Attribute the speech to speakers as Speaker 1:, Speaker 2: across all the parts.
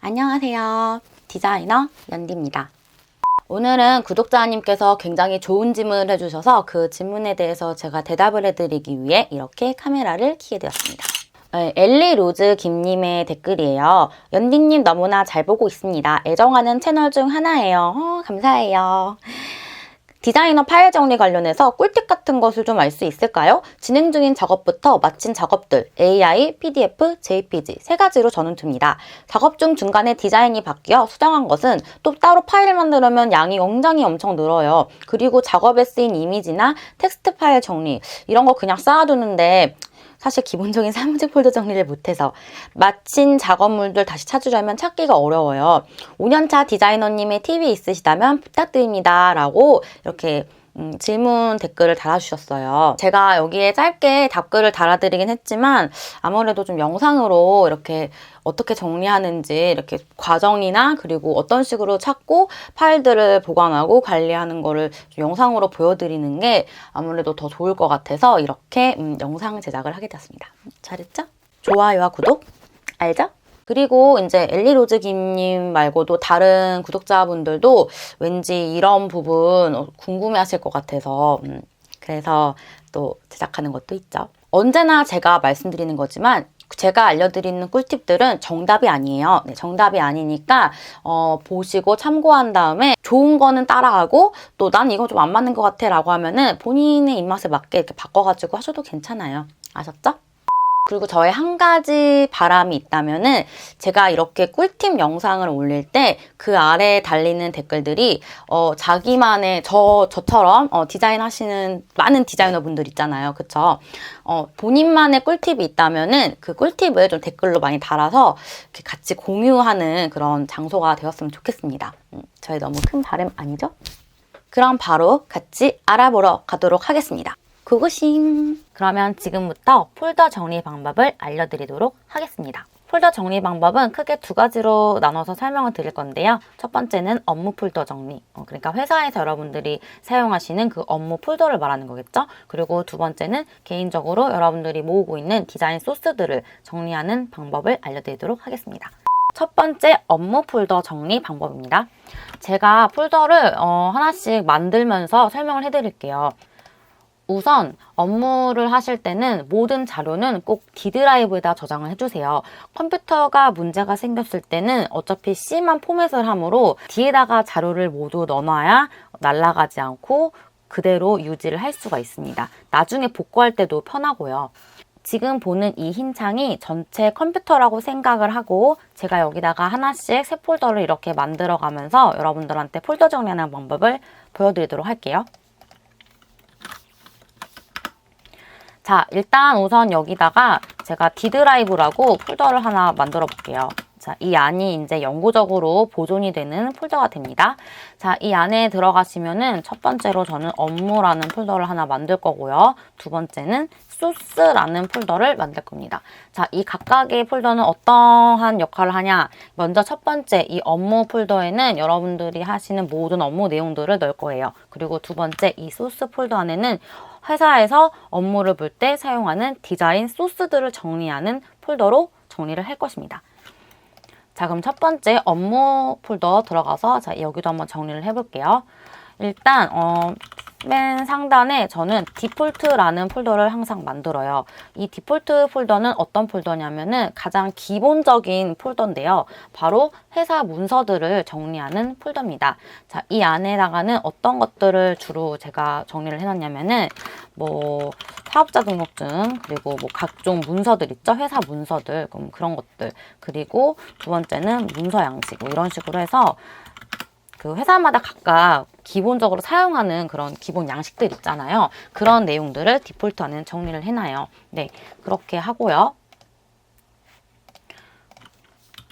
Speaker 1: 안녕하세요. 디자이너 연디입니다. 오늘은 구독자님께서 굉장히 좋은 질문을 해주셔서 그 질문에 대해서 제가 대답을 해드리기 위해 이렇게 카메라를 켜게 되었습니다. 엘리 로즈 김님의 댓글이에요. 연디님 너무나 잘 보고 있습니다. 애정하는 채널 중 하나예요. 감사해요. 디자이너 파일 정리 관련해서 꿀팁 같은 것을 좀 알 수 있을까요? 진행 중인 작업부터 마친 작업들, AI, PDF, JPG 세 가지로 저는 둡니다. 작업 중 중간에 디자인이 바뀌어 수정한 것은 또 따로 파일을 만들려면 양이 굉장히 엄청 늘어요. 그리고 작업에 쓰인 이미지나 텍스트 파일 정리 이런 거 그냥 쌓아두는데 사실 기본적인 사무직 폴더 정리를 못해서 마친 작업물들 다시 찾으려면 찾기가 어려워요. 5년차 디자이너님의 팁이 있으시다면 부탁드립니다. 라고 이렇게 질문 댓글을 달아주셨어요. 제가 여기에 짧게 답글을 달아드리긴 했지만 아무래도 좀 영상으로 이렇게 어떻게 정리하는지 이렇게 과정이나 그리고 어떤 식으로 찾고 파일들을 보관하고 관리하는 거를 좀 영상으로 보여드리는 게 아무래도 더 좋을 것 같아서 이렇게 영상 제작을 하게 되었습니다. 잘했죠? 좋아요와 구독 알죠? 그리고 이제 엘리로즈 김님 말고도 다른 구독자분들도 왠지 이런 부분 궁금해 하실 것 같아서 그래서 또 제작하는 것도 있죠. 언제나 제가 말씀드리는 거지만 제가 알려드리는 꿀팁들은 정답이 아니에요. 네, 정답이 아니니까 보시고 참고한 다음에 좋은 거는 따라하고 또 난 이거 좀 안 맞는 것 같아 라고 하면은 본인의 입맛에 맞게 이렇게 바꿔가지고 하셔도 괜찮아요. 아셨죠? 그리고 저의 한 가지 바람이 있다면은 제가 이렇게 꿀팁 영상을 올릴 때 그 아래에 달리는 댓글들이 자기만의 저처럼 디자인 하시는 많은 디자이너 분들 있잖아요. 그쵸? 본인만의 꿀팁이 있다면은 그 꿀팁을 좀 댓글로 많이 달아서 이렇게 같이 공유하는 그런 장소가 되었으면 좋겠습니다. 저의 너무 큰 바람 아니죠? 그럼 바로 같이 알아보러 가도록 하겠습니다. 고고싱! 그러면 지금부터 폴더 정리 방법을 알려드리도록 하겠습니다. 폴더 정리 방법은 크게 두 가지로 나눠서 설명을 드릴 건데요. 첫 번째는 업무 폴더 정리. 그러니까 회사에서 여러분들이 사용하시는 그 업무 폴더를 말하는 거겠죠. 그리고 두 번째는 개인적으로 여러분들이 모으고 있는 디자인 소스들을 정리하는 방법을 알려드리도록 하겠습니다. 첫 번째 업무 폴더 정리 방법입니다. 제가 폴더를 하나씩 만들면서 설명을 해드릴게요. 우선 업무를 하실 때는 모든 자료는 꼭 D 드라이브에다 저장을 해주세요. 컴퓨터가 문제가 생겼을 때는 어차피 C만 포맷을 하므로 D에다가 자료를 모두 넣어놔야 날아가지 않고 그대로 유지를 할 수가 있습니다. 나중에 복구할 때도 편하고요. 지금 보는 이 흰 창이 전체 컴퓨터라고 생각을 하고 제가 여기다가 하나씩 새 폴더를 이렇게 만들어 가면서 여러분들한테 폴더 정리하는 방법을 보여드리도록 할게요. 자, 일단 우선 여기다가 제가 D 드라이브라고 폴더를 하나 만들어 볼게요. 자, 이 안이 이제 영구적으로 보존이 되는 폴더가 됩니다. 자, 이 안에 들어가시면은 첫 번째로 저는 업무라는 폴더를 하나 만들 거고요. 두 번째는 소스라는 폴더를 만들 겁니다. 자, 이 각각의 폴더는 어떠한 역할을 하냐? 먼저 첫 번째 이 업무 폴더에는 여러분들이 하시는 모든 업무 내용들을 넣을 거예요. 그리고 두 번째 이 소스 폴더 안에는 회사에서 업무를 볼 때 사용하는 디자인 소스들을 정리하는 폴더로 정리를 할 것입니다. 자, 그럼 첫 번째 업무 폴더 들어가서 자, 여기도 한번 정리를 해볼게요. 일단 맨 상단에 저는 디폴트라는 폴더를 항상 만들어요. 이 디폴트 폴더는 어떤 폴더냐면은 가장 기본적인 폴더인데요. 바로 회사 문서들을 정리하는 폴더입니다. 자, 이 안에다가는 어떤 것들을 주로 제가 정리를 해놨냐면은 뭐 사업자 등록증 그리고 뭐 각종 문서들 있죠. 회사 문서들 그런 것들 그리고 두 번째는 문서 양식 뭐 이런 식으로 해서 그 회사마다 각각 기본적으로 사용하는 그런 기본 양식들 있잖아요. 그런 내용들을 디폴트 안에 정리를 해놔요. 네, 그렇게 하고요.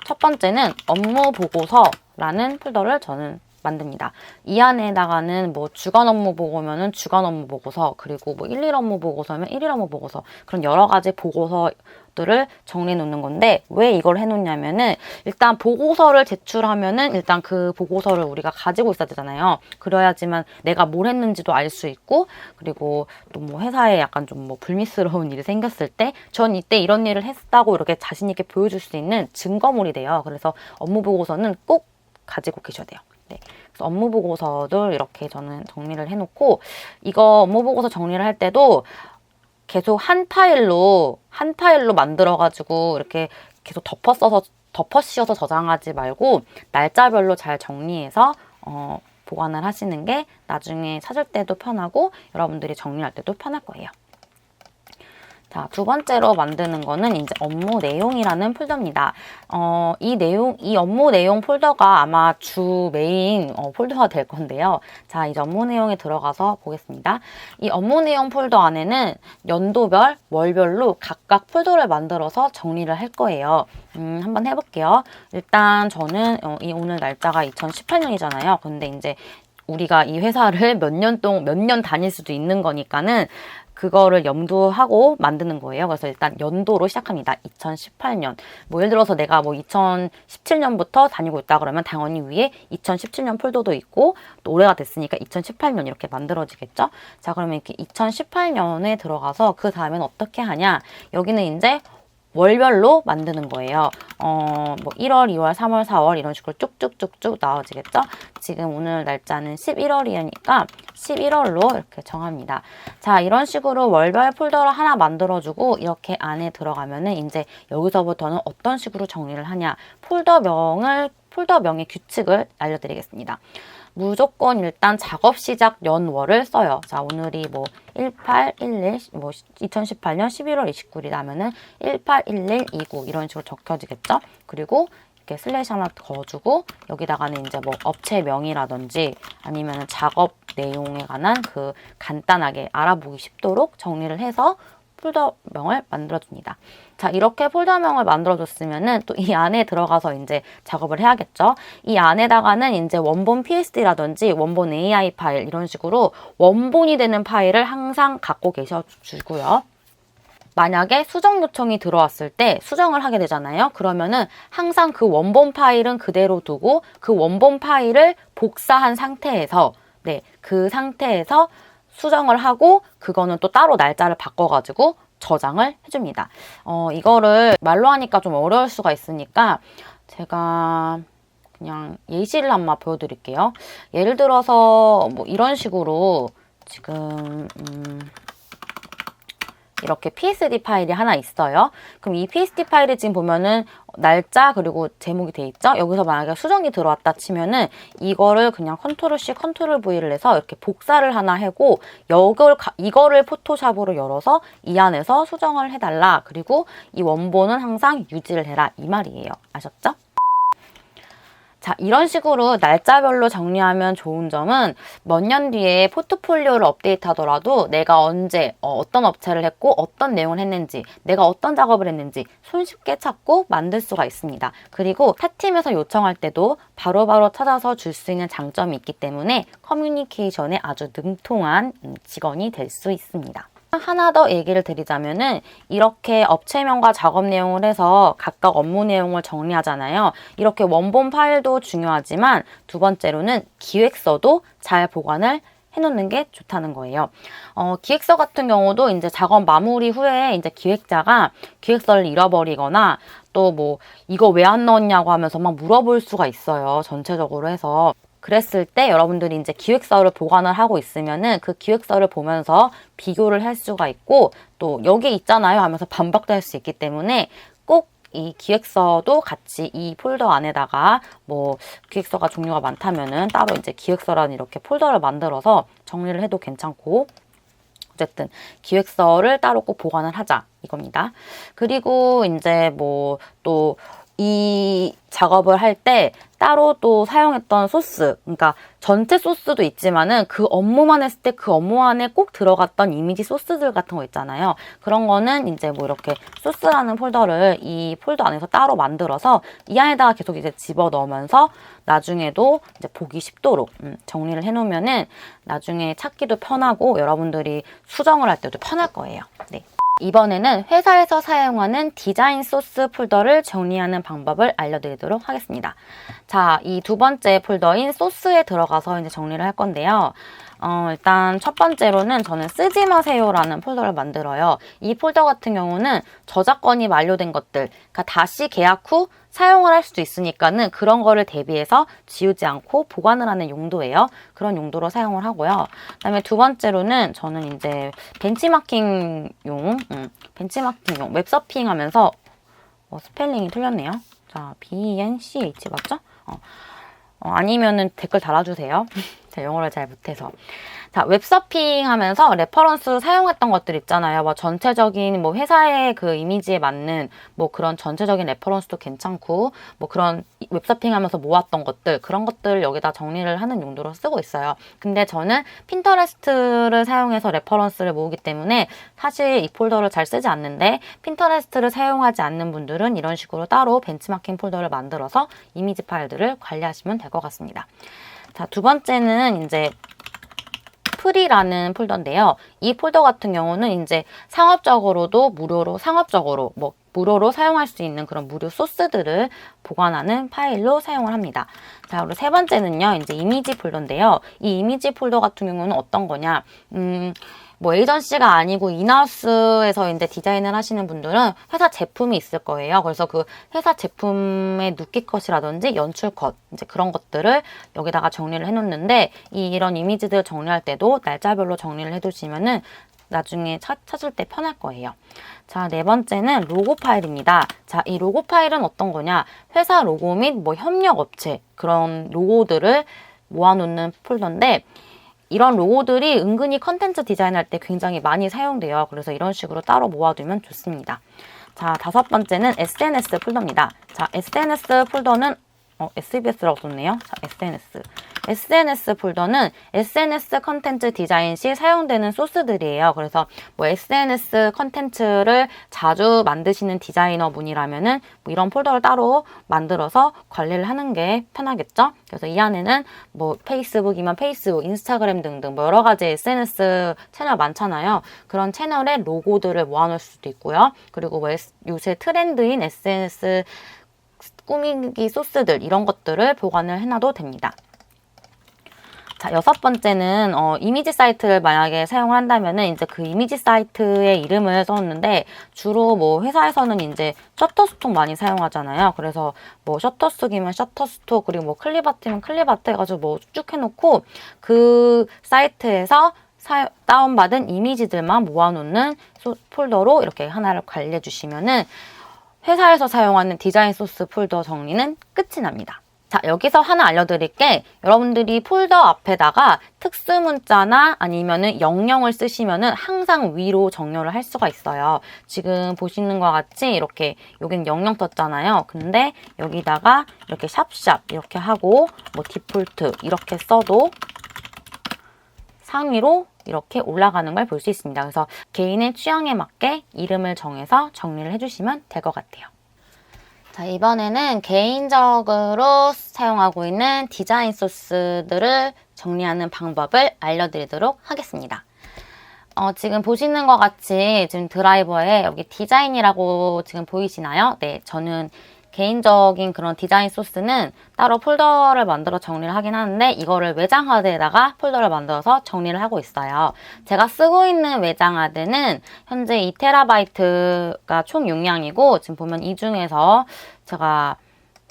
Speaker 1: 첫 번째는 업무 보고서라는 폴더를 저는 만듭니다. 이 안에다가는 뭐 주간 업무 보고면은 주간 업무 보고서, 그리고 뭐 일일 업무 보고서면 일일 업무 보고서, 그런 여러 가지 보고서들을 정리해 놓는 건데, 왜 이걸 해 놓냐면은 일단 보고서를 제출하면은 일단 그 보고서를 우리가 가지고 있어야 되잖아요. 그래야지만 내가 뭘 했는지도 알 수 있고, 그리고 또 뭐 회사에 약간 좀 뭐 불미스러운 일이 생겼을 때 전 이때 이런 일을 했다고 이렇게 자신 있게 보여줄 수 있는 증거물이 돼요. 그래서 업무 보고서는 꼭 가지고 계셔야 돼요. 네. 그래서 업무 보고서도 이렇게 저는 정리를 해놓고, 이거 업무 보고서 정리를 할 때도 계속 한 파일로 만들어가지고 이렇게 계속 덮어 씌워서 저장하지 말고 날짜별로 잘 정리해서 보관을 하시는 게 나중에 찾을 때도 편하고 여러분들이 정리할 때도 편할 거예요. 자, 두 번째로 만드는 거는 이제 업무 내용이라는 폴더입니다. 이 업무 내용 폴더가 아마 주 메인 폴더가 될 건데요. 자, 이제 업무 내용에 들어가서 보겠습니다. 이 업무 내용 폴더 안에는 연도별, 월별로 각각 폴더를 만들어서 정리를 할 거예요. 한번 해볼게요. 일단 저는 오늘 날짜가 2018년이잖아요. 근데 이제 우리가 이 회사를 몇 년 다닐 수도 있는 거니까는 그거를 염두하고 만드는 거예요. 그래서 일단 연도로 시작합니다. 2018년. 뭐 예를 들어서 내가 뭐 2017년부터 다니고 있다 그러면 당연히 위에 2017년 폴더도 있고, 또 올해가 됐으니까 2018년 이렇게 만들어지겠죠. 자, 그러면 이렇게 2018년에 들어가서 그 다음에는 어떻게 하냐? 여기는 이제 월별로 만드는 거예요. 뭐 1월, 2월, 3월, 4월 이런 식으로 쭉쭉쭉쭉 나와지겠죠? 지금 오늘 날짜는 11월이니까 11월로 이렇게 정합니다. 자, 이런 식으로 월별 폴더를 하나 만들어주고 이렇게 안에 들어가면은 이제 여기서부터는 어떤 식으로 정리를 하냐? 폴더명의 규칙을 알려드리겠습니다. 무조건 일단 작업 시작 연월을 써요. 자, 오늘이 뭐 18, 11, 뭐 2018년 11월 29일이라면은 18, 11, 29 이런 식으로 적혀지겠죠? 그리고 이렇게 슬래시 하나 거주고 여기다가는 이제 뭐 업체명이라든지 아니면 작업 내용에 관한 그 간단하게 알아보기 쉽도록 정리를 해서 폴더명을 만들어줍니다. 자, 이렇게 폴더명을 만들어줬으면은 또 이 안에 들어가서 이제 작업을 해야겠죠. 이 안에다가는 이제 원본 PSD라든지 원본 AI 파일 이런 식으로 원본이 되는 파일을 항상 갖고 계셔주고요. 만약에 수정 요청이 들어왔을 때 수정을 하게 되잖아요. 그러면은 항상 그 원본 파일은 그대로 두고 그 원본 파일을 복사한 상태에서, 네, 그 상태에서 수정을 하고 그거는 또 따로 날짜를 바꿔가지고 저장을 해줍니다. 이거를 말로 하니까 좀 어려울 수가 있으니까 제가 그냥 예시를 한번 보여드릴게요. 예를 들어서 뭐 이런 식으로 지금 이렇게 PSD 파일이 하나 있어요. 그럼 이 PSD 파일에 지금 보면은 날짜 그리고 제목이 돼 있죠. 여기서 만약에 수정이 들어왔다 치면은 이거를 그냥 컨트롤 C, 컨트롤 V를 해서 이렇게 복사를 하나 하고 이거를 포토샵으로 열어서 이 안에서 수정을 해달라. 그리고 이 원본은 항상 유지를 해라. 이 말이에요. 아셨죠? 자, 이런 식으로 날짜별로 정리하면 좋은 점은 몇 년 뒤에 포트폴리오를 업데이트하더라도 내가 언제 어떤 업체를 했고 어떤 내용을 했는지, 내가 어떤 작업을 했는지 손쉽게 찾고 만들 수가 있습니다. 그리고 타팀에서 요청할 때도 바로바로 찾아서 줄 수 있는 장점이 있기 때문에 커뮤니케이션에 아주 능통한 직원이 될 수 있습니다. 하나 더 얘기를 드리자면은 이렇게 업체명과 작업 내용을 해서 각각 업무 내용을 정리하잖아요. 이렇게 원본 파일도 중요하지만 두 번째로는 기획서도 잘 보관을 해놓는 게 좋다는 거예요. 기획서 같은 경우도 이제 작업 마무리 후에 이제 기획자가 기획서를 잃어버리거나 또 뭐 이거 왜 안 넣었냐고 하면서 막 물어볼 수가 있어요. 전체적으로 해서. 그랬을 때 여러분들이 이제 기획서를 보관을 하고 있으면은 그 기획서를 보면서 비교를 할 수가 있고 또 여기 있잖아요 하면서 반박도 할 수 있기 때문에 꼭 이 기획서도 같이 이 폴더 안에다가 뭐 기획서가 종류가 많다면은 따로 이제 기획서라는 이렇게 폴더를 만들어서 정리를 해도 괜찮고, 어쨌든 기획서를 따로 꼭 보관을 하자 이겁니다. 그리고 이제 뭐 또 이 작업을 할 때 따로 또 사용했던 소스, 그러니까 전체 소스도 있지만은 그 업무만 했을 때 그 업무 안에 꼭 들어갔던 이미지 소스들 같은 거 있잖아요. 그런 거는 이제 뭐 이렇게 소스라는 폴더를 이 폴더 안에서 따로 만들어서 이 안에다가 계속 이제 집어 넣으면서 나중에도 이제 보기 쉽도록 정리를 해 놓으면은 나중에 찾기도 편하고 여러분들이 수정을 할 때도 편할 거예요. 네. 이번에는 회사에서 사용하는 디자인 소스 폴더를 정리하는 방법을 알려드리도록 하겠습니다. 자, 이 두 번째 폴더인 소스에 들어가서 이제 정리를 할 건데요. 일단 첫 번째로는 저는 쓰지 마세요라는 폴더를 만들어요. 이 폴더 같은 경우는 저작권이 만료된 것들, 그러니까 다시 계약 후 사용을 할 수도 있으니까는 그런 거를 대비해서 지우지 않고 보관을 하는 용도예요. 그런 용도로 사용을 하고요. 그다음에 두 번째로는 저는 이제 벤치마킹용 웹서핑 하면서 스펠링이 틀렸네요. 자, BNCH 맞죠? 아니면은 댓글 달아주세요. 제가 영어를 잘 못해서. 자, 웹서핑 하면서 레퍼런스 사용했던 것들 있잖아요. 뭐 전체적인 뭐 회사의 그 이미지에 맞는 뭐 그런 전체적인 레퍼런스도 괜찮고 뭐 그런 웹서핑 하면서 모았던 것들, 그런 것들을 여기다 정리를 하는 용도로 쓰고 있어요. 근데 저는 핀터레스트를 사용해서 레퍼런스를 모으기 때문에 사실 이 폴더를 잘 쓰지 않는데, 핀터레스트를 사용하지 않는 분들은 이런 식으로 따로 벤치마킹 폴더를 만들어서 이미지 파일들을 관리하시면 될 것 같습니다. 자, 두 번째는 이제 프리라는 폴더인데요. 이 폴더 같은 경우는 이제 상업적으로도 무료로 사용할 수 있는 그런 무료 소스들을 보관하는 파일로 사용을 합니다. 자, 그리고 세 번째는요, 이제 이미지 폴더인데요. 이 이미지 폴더 같은 경우는 어떤 거냐? 뭐 에이전시가 아니고 인하우스에서 이제 디자인을 하시는 분들은 회사 제품이 있을 거예요. 그래서 그 회사 제품의 누끼 컷이라든지 연출 컷, 이제 그런 것들을 여기다가 정리를 해놓는데, 이런 이미지들 정리할 때도 날짜별로 정리를 해두시면은 나중에 찾을 때 편할 거예요. 자, 네 번째는 로고 파일입니다. 자, 이 로고 파일은 어떤 거냐? 회사 로고 및 뭐 협력업체, 그런 로고들을 모아놓는 폴더인데, 이런 로고들이 은근히 컨텐츠 디자인할 때 굉장히 많이 사용돼요. 그래서 이런 식으로 따로 모아두면 좋습니다. 자, 다섯 번째는 SNS 폴더입니다. 자, SNS 폴더는 SBS라고 썼네요. 자, SNS 폴더는 SNS 컨텐츠 디자인 시 사용되는 소스들이에요. 그래서 뭐 SNS 컨텐츠를 자주 만드시는 디자이너 분이라면은 뭐 이런 폴더를 따로 만들어서 관리를 하는 게 편하겠죠. 그래서 이 안에는 뭐 페이스북이면 페이스북, 인스타그램 등등 뭐 여러 가지 SNS 채널 많잖아요. 그런 채널의 로고들을 모아놓을 수도 있고요. 그리고 뭐 요새 트렌드인 SNS 꾸미기 소스들, 이런 것들을 보관을 해놔도 됩니다. 자, 여섯 번째는 이미지 사이트를 만약에 사용을 한다면은 이제 그 이미지 사이트의 이름을 써놓는데, 주로 뭐 회사에서는 이제 셔터스톡 많이 사용하잖아요. 그래서 뭐 셔터스톡이면 셔터스톡, 그리고 뭐 클립아트면 클립아트 해가지고 뭐 쭉 해놓고 그 사이트에서 다운받은 이미지들만 모아놓는 폴더로 이렇게 하나를 관리해 주시면은 회사에서 사용하는 디자인 소스 폴더 정리는 끝이 납니다. 자, 여기서 하나 알려드릴게, 여러분들이 폴더 앞에다가 특수 문자나 아니면은 영영을 쓰시면은 항상 위로 정렬을 할 수가 있어요. 지금 보시는 것 같이 이렇게 여긴 영영 떴잖아요. 근데 여기다가 이렇게 샵샵 이렇게 하고 뭐 디폴트 이렇게 써도 상위로 이렇게 올라가는 걸 볼 수 있습니다. 그래서 개인의 취향에 맞게 이름을 정해서 정리를 해주시면 될 것 같아요. 자, 이번에는 개인적으로 사용하고 있는 디자인 소스들을 정리하는 방법을 알려드리도록 하겠습니다. 지금 보시는 것 같이 지금 드라이버에 여기 디자인이라고 지금 보이시나요? 네, 저는 개인적인 그런 디자인 소스는 따로 폴더를 만들어 정리를 하긴 하는데, 이거를 외장 하드에다가 폴더를 만들어서 정리를 하고 있어요. 제가 쓰고 있는 외장 하드는 현재 2TB가 총 용량이고, 지금 보면 이 중에서 제가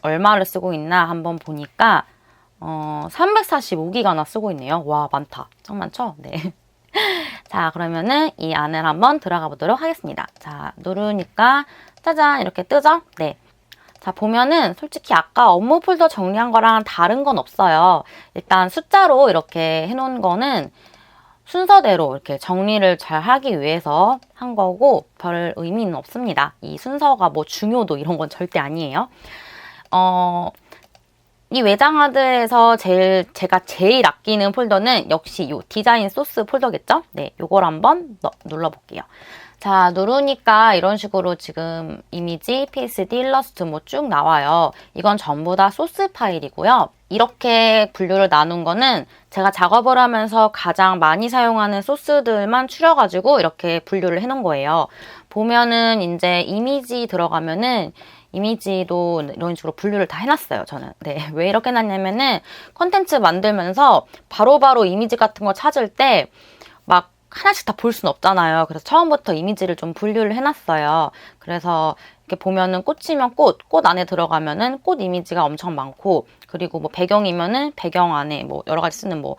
Speaker 1: 얼마를 쓰고 있나 한번 보니까 345기가나 쓰고 있네요. 와, 많다. 짱 많죠? 네. 자, 그러면은 이 안을 한번 들어가 보도록 하겠습니다. 자, 누르니까 짜잔 이렇게 뜨죠? 네. 자, 보면은 솔직히 아까 업무 폴더 정리한 거랑 다른 건 없어요. 일단 숫자로 이렇게 해놓은 거는 순서대로 이렇게 정리를 잘 하기 위해서 한 거고 별 의미는 없습니다. 이 순서가 뭐 중요도 이런 건 절대 아니에요. 이 외장하드에서 제가 제일 아끼는 폴더는 역시 이 디자인 소스 폴더겠죠? 네, 요걸 한번 눌러볼게요. 자, 누르니까 이런 식으로 지금 이미지, PSD, 일러스트 뭐 쭉 나와요. 이건 전부 다 소스 파일이고요. 이렇게 분류를 나눈 거는 제가 작업을 하면서 가장 많이 사용하는 소스들만 추려가지고 이렇게 분류를 해놓은 거예요. 보면은 이제 이미지 들어가면은 이미지도 이런 식으로 분류를 다 해놨어요, 저는. 네, 왜 이렇게 해놨냐면은 컨텐츠 만들면서 바로바로 이미지 같은 거 찾을 때 막 하나씩 다 볼 수는 없잖아요. 그래서 처음부터 이미지를 좀 분류를 해놨어요. 그래서 이렇게 보면은 꽃이면 꽃 안에 들어가면은 꽃 이미지가 엄청 많고, 그리고 뭐 배경이면은 배경 안에 뭐 여러 가지 쓰는 뭐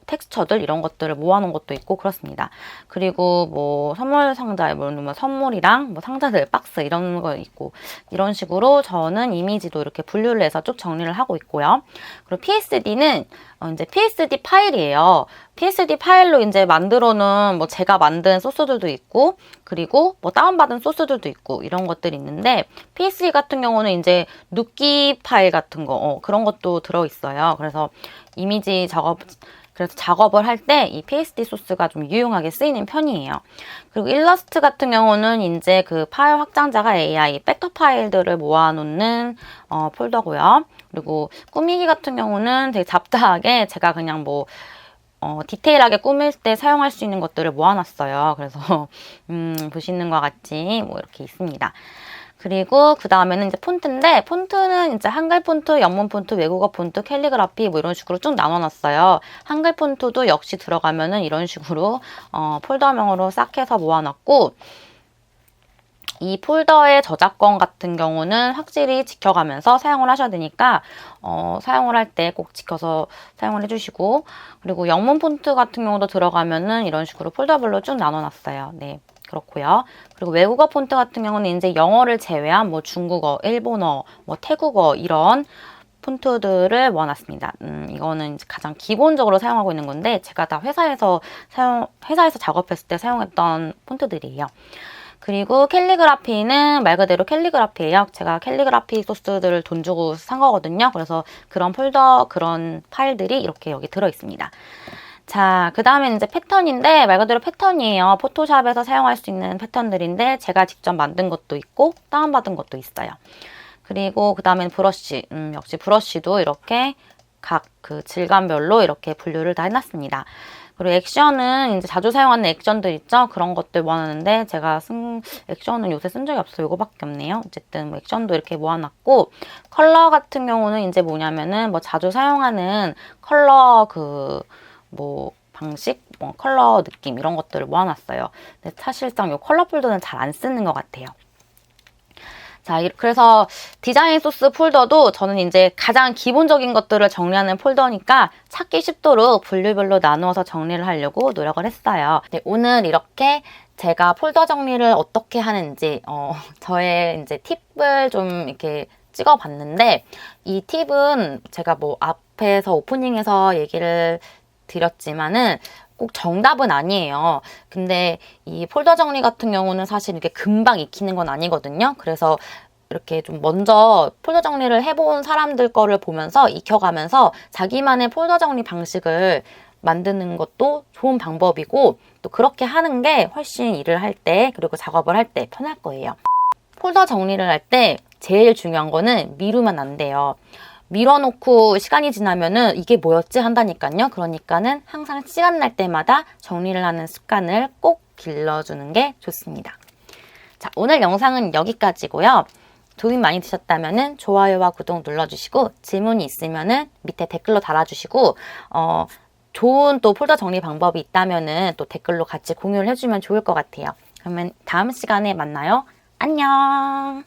Speaker 1: 텍스처들 이런 것들을 모아놓은 것도 있고 그렇습니다. 그리고 뭐 선물 상자에 뭐 선물이랑 뭐 상자들 박스 이런 거 있고, 이런 식으로 저는 이미지도 이렇게 분류를 해서 쭉 정리를 하고 있고요. 그리고 PSD는 이제 PSD 파일이에요. PSD 파일로 이제 만들어 놓은 뭐 제가 만든 소스들도 있고, 그리고 뭐 다운받은 소스들도 있고 이런 것들이 있는데, PSD 같은 경우는 이제 눕기 파일 같은 거 그런 것도 들어있어요. 그래서 이미지 작업을 할 때 이 PSD 소스가 좀 유용하게 쓰이는 편이에요. 그리고 일러스트 같은 경우는 이제 그 파일 확장자가 AI 벡터 파일들을 모아놓는 폴더고요. 그리고 꾸미기 같은 경우는 되게 잡다하게 제가 그냥 뭐 디테일하게 꾸밀 때 사용할 수 있는 것들을 모아놨어요. 그래서 보시는 것 같이 뭐 이렇게 있습니다. 그리고 그 다음에는 이제 폰트인데, 폰트는 이제 한글 폰트, 영문 폰트, 외국어 폰트, 캘리그라피 뭐 이런 식으로 쭉 나눠놨어요. 한글 폰트도 역시 들어가면은 이런 식으로 폴더명으로 싹 해서 모아놨고, 이 폴더의 저작권 같은 경우는 확실히 지켜가면서 사용을 하셔야 되니까 사용을 할 때 꼭 지켜서 사용을 해주시고, 그리고 영문 폰트 같은 경우도 들어가면은 이런 식으로 폴더별로 쭉 나눠놨어요. 네. 그렇고요. 그리고 외국어 폰트 같은 경우는 이제 영어를 제외한 뭐 중국어, 일본어, 뭐 태국어 이런 폰트들을 모아놨습니다. 이거는 이제 가장 기본적으로 사용하고 있는 건데, 제가 다 회사에서 작업했을 때 사용했던 폰트들이에요. 그리고 캘리그라피는 말 그대로 캘리그라피예요. 제가 캘리그라피 소스들을 돈 주고 산 거거든요. 그래서 그런 폴더, 그런 파일들이 이렇게 여기 들어있습니다. 자, 그 다음에 이제 패턴인데, 말 그대로 패턴이에요. 포토샵에서 사용할 수 있는 패턴들인데, 제가 직접 만든 것도 있고 다운받은 것도 있어요. 그리고 그 다음에는 브러쉬. 역시 브러쉬도 이렇게 각 그 질감별로 이렇게 분류를 다 해놨습니다. 그리고 액션은 이제 자주 사용하는 액션들 있죠? 그런 것들 모아놨는데, 제가 액션은 요새 쓴 적이 없어요. 이거밖에 없네요. 어쨌든 뭐 액션도 이렇게 모아놨고, 컬러 같은 경우는 이제 뭐냐면은 뭐 자주 사용하는 컬러 뭐 방식, 뭐 컬러 느낌 이런 것들을 모아놨어요. 근데 사실상 이 컬러 폴더는 잘 안 쓰는 것 같아요. 자, 그래서 디자인 소스 폴더도 저는 이제 가장 기본적인 것들을 정리하는 폴더니까 찾기 쉽도록 분류별로 나누어서 정리를 하려고 노력을 했어요. 네, 오늘 이렇게 제가 폴더 정리를 어떻게 하는지 저의 이제 팁을 좀 이렇게 찍어봤는데, 이 팁은 제가 뭐 앞에서 오프닝에서 얘기를 드렸지만은 꼭 정답은 아니에요. 근데 이 폴더 정리 같은 경우는 사실 이렇게 금방 익히는 건 아니거든요. 그래서 이렇게 좀 먼저 폴더 정리를 해본 사람들 거를 보면서 익혀가면서 자기만의 폴더 정리 방식을 만드는 것도 좋은 방법이고, 또 그렇게 하는 게 훨씬 일을 할 때, 그리고 작업을 할 때 편할 거예요. 폴더 정리를 할 때 제일 중요한 거는 미루면 안 돼요. 밀어놓고 시간이 지나면은 이게 뭐였지 한다니까요. 그러니까는 항상 시간 날 때마다 정리를 하는 습관을 꼭 길러주는 게 좋습니다. 자, 오늘 영상은 여기까지고요. 도움이 많이 되셨다면은 좋아요와 구독 눌러주시고, 질문이 있으면은 밑에 댓글로 달아주시고, 좋은 또 폴더 정리 방법이 있다면은 또 댓글로 같이 공유를 해주면 좋을 것 같아요. 그러면 다음 시간에 만나요. 안녕.